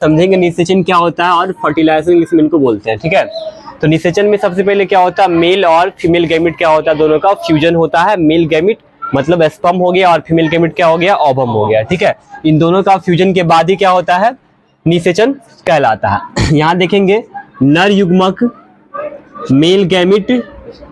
समझेंगे निषेचन क्या होता है और फर्टिलाइजेशन इसमें इनको बोलते हैं। ठीक है, तो निषेचन में सबसे पहले क्या होता है, मेल और फीमेल गैमेट क्या होता है, दोनों का फ्यूजन होता है। मेल गैमेट मतलब स्पर्म हो गया और फीमेल गैमेट क्या हो गया, ओवम हो गया। ठीक है, इन दोनों का फ्यूजन के बाद ही क्या होता है, निषेचन कहलाता है। यहाँ देखेंगे नर युग्मक मेल गैमेट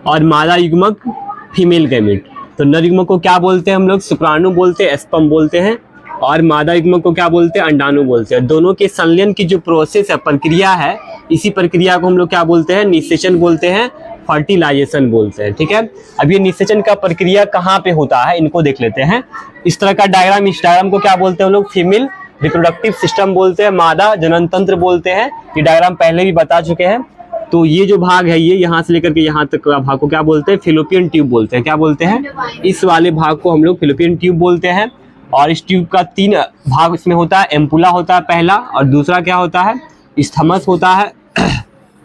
और मादा युग्मक फीमेल गैमेट। तो नर युग्मक को क्या बोलते हैं हम लोग, शुक्राणु बोलते हैं, स्पर्म बोलते हैं, और मादा युग्मक को क्या बोलते हैं, अंडाणु बोलते हैं। दोनों के संलयन की जो प्रोसेस है, प्रक्रिया है, इसी प्रक्रिया को हम लोग क्या बोलते हैं, निषेचन बोलते हैं, फर्टिलाइजेशन बोलते हैं। ठीक है, अब ये निषेचन का प्रक्रिया कहाँ पे होता है, इनको देख लेते हैं। इस तरह का डायग्राम, इस डायग्राम को क्या बोलते हैं हम लोग, फीमेल रिप्रोडक्टिव सिस्टम बोलते हैं, मादा जनन तंत्र बोलते हैं। ये डायग्राम पहले भी बता चुके हैं। तो ये जो भाग है, ये यहाँ से लेकर के यहाँ तक का भाग को क्या बोलते हैं, फिलोपियन ट्यूब बोलते हैं। क्या बोलते हैं, इस वाले भाग को हम लोग फिलोपियन ट्यूब बोलते हैं। और इस ट्यूब का 3 भाग इसमें होता है, एम्पुला होता है पहला, और दूसरा क्या होता है, स्थमस होता है,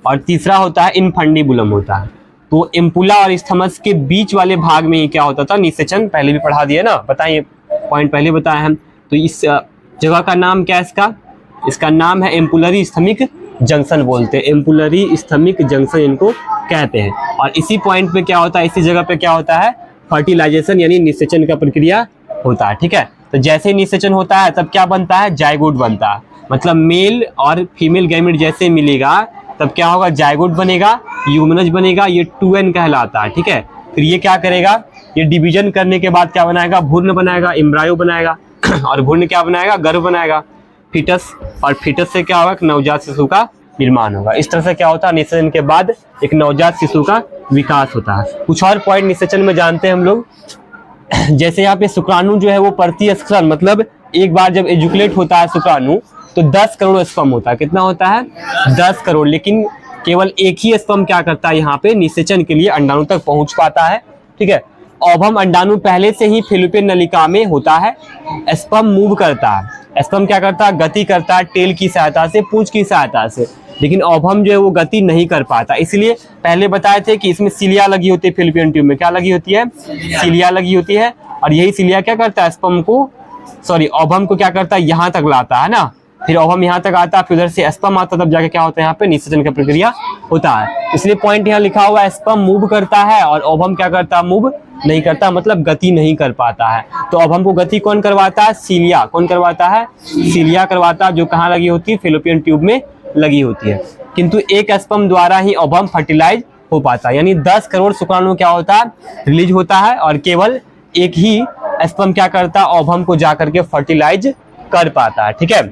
और तीसरा होता है इनफंडिबुलम होता है। तो एम्पुला और स्थमस के बीच वाले भाग में ही क्या होता था, निषेचन। पहले भी पढ़ा दिए ना, बताइए पॉइंट पहले बताया हम। तो इस जगह का नाम क्या है, इसका नाम है एम्पुलरी स्थमिक जंक्शन बोलते हैं, एम्पुलरी स्थमिक जंक्शन इनको कहते हैं। और इसी पॉइंट पे क्या होता है, इसी जगह पे क्या होता है, फर्टिलाइजेशन यानी निषेचन का प्रक्रिया होता है। ठीक है, तो जैसे निषेचन होता है तब क्या बनता है, जायगोट बनता है। मतलब मेल और फीमेल गैमेट जैसे मिलेगा तब क्या होगा, जायगोट बनेगा, यूग्मनज बनेगा, ये 2n कहलाता है। ठीक है, फिर ये क्या करेगा, ये डिवीजन करने के बाद क्या बनाएगा, भ्रूण बनाएगा, एम्ब्रायो बनाएगा, और भ्रूण क्या बनाएगा, गर्भ बनाएगा, फीटस, और फीटस से क्या होगा, नवजात शिशु का निर्माण होगा। इस तरह से क्या होता है, निषेचन के बाद एक नवजात शिशु का विकास होता है। कुछ और पॉइंट निषेचन में जानते हैं हम लोग। जैसे यहाँ पे शुक्राणु जो है वो प्रतिस्खलन, मतलब एक बार जब एजुकुलेट होता है शुक्राणु तो 10 करोड़ स्पर्म होता है। कितना होता है, 10 करोड़। लेकिन केवल एक ही स्पर्म क्या करता है, यहाँ पे निषेचन के लिए अंडाणु तक पहुंच पाता है। ठीक है, ओवम अंडाणु पहले से ही फिलिपियन नलिका में होता है। स्पर्म मूव करता है, स्पर्म क्या करता है, गति करता है टेल की सहायता से, पूंछ की सहायता से। लेकिन ओवम जो है वो गति नहीं कर पाता। इसलिए पहले बताए थे कि इसमें सिलिया लगी होती है, फिलिपियन ट्यूब में क्या लगी होती है, सिलिया लगी होती है। और यही सिलिया क्या करता है, स्पर्म को, सॉरी ओवम को क्या करता है, यहाँ तक लाता है ना। फिर ओवम यहाँ तक आता है, फिर उधर से स्पर्म आता, तब जाके क्या होता है, यहाँ पे निषेचन का प्रक्रिया होता है। इसलिए पॉइंट यहाँ लिखा हुआ है, स्पर्म मूव करता है और ओवम क्या करता है, मूव नहीं करता, मतलब गति नहीं कर पाता है। तो ओवम को गति कौन करवाता है, सिलिया। कौन करवाता है, सिलिया करवाता है, जो कहाँ लगी होती है, फिलिपियन ट्यूब में लगी होती है। किंतु एक स्पर्म द्वारा ही ओवम फर्टिलाइज हो पाता है, यानी 10 करोड़ शुक्राणु क्या होता है, रिलीज होता है, और केवल एक ही स्पर्म क्या करता है, ओवम को जाकर के फर्टिलाइज कर पाता है। ठीक है,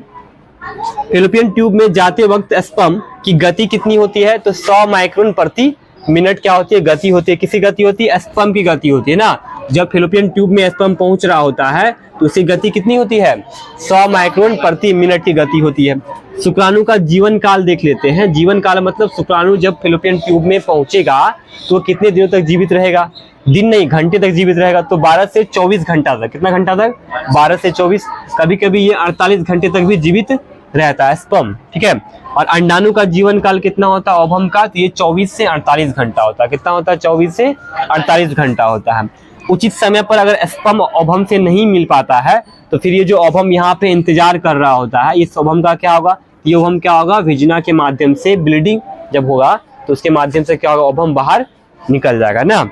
फिलिपियन ट्यूब में जाते वक्त स्पर्म की गति कितनी होती है, तो 100 माइक्रोन प्रति मिनट क्या होती है, गति होती है। किसी गति होती है, स्पर्म की गति होती है ना। जब फिलिपियन ट्यूब में स्पर्म पहुंच रहा होता है तो उसकी गति कितनी होती है, 100 माइक्रोन प्रति मिनट की गति होती है। शुक्राणु का जीवन काल देख लेते हैं। जीवन काल मतलब शुक्राणु जब फिलिपियन ट्यूब में पहुंचेगा तो कितने दिनों तक जीवित रहेगा, दिन नहीं घंटे तक जीवित रहेगा। तो 12 से 24 घंटा तक, कितना घंटा तक, 12 से 24, कभी कभी ये 48 घंटे तक भी जीवित रहता है स्पर्म। ठीक है, और अंडाणु का जीवन काल कितना होता है, ओवम का, तो ये 24 से 48 घंटा होता है। कितना होता है, 24 से 48 घंटा होता है। उचित समय पर अगर स्पर्म ओवम से नहीं मिल पाता है तो फिर ये जो ओवम यहाँ पे इंतजार कर रहा होता है, इस ओवम का क्या होगा, ये ओवम क्या होगा, विजना के माध्यम से ब्लीडिंग जब होगा तो उसके माध्यम से क्या होगा, ओवम बाहर निकल जाएगा ना,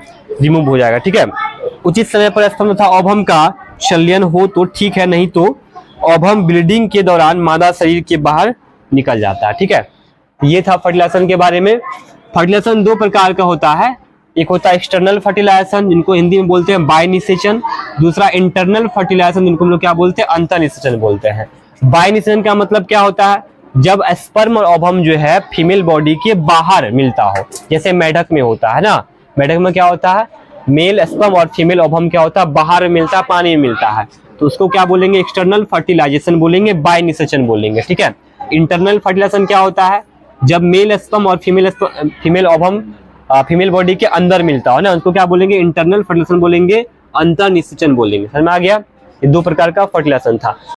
रिमूव हो जाएगा। ठीक है, उचित समय पर स्पर्म तथा ओवम का संलयन हो तो ठीक है, नहीं तो ओवम ब्लीडिंग के दौरान मादा शरीर के बाहर निकल जाता है। ठीक है, ये था फर्टिलाइजेशन के बारे में। फर्टिलाइजेशन 2 प्रकार का होता है, एक होता है एक्सटर्नल फर्टिलाइजेशन जिनको हिंदी में बोलते हैं बाय निषेचन, दूसरा इंटरनल फर्टिलाइजेशन जिनको हम लोग क्या बोलते हैं, अंतर निषेचन बोलते हैं। बाय निषेचन का मतलब क्या होता है, जब स्पर्म और ओवम जो है फीमेल बॉडी के बाहर मिलता हो, जैसे मेढक में होता है ना। मेढक में क्या होता है, मेल स्पर्म और फीमेल ओवम क्या होता है, बाहर मिलता है, पानी में मिलता है, तो उसको क्या बोलेंगे, एक्सटर्नल फर्टिलाइजेशन बोलेंगे, बाय निषेचन बोलेंगे। ठीक है, इंटरनल फर्टिलाइजेशन क्या होता है, जब मेल स्पर्म और फीमेल ओवम फीमेल बॉडी के अंदर मिलता हो ना, उसको क्या बोलेंगे, इंटरनल फर्टिलाइजेशन बोलेंगे, अंतर निषेचन बोलेंगे। समझ में आ गया, ये 2 प्रकार का फर्टिलाइजेशन था।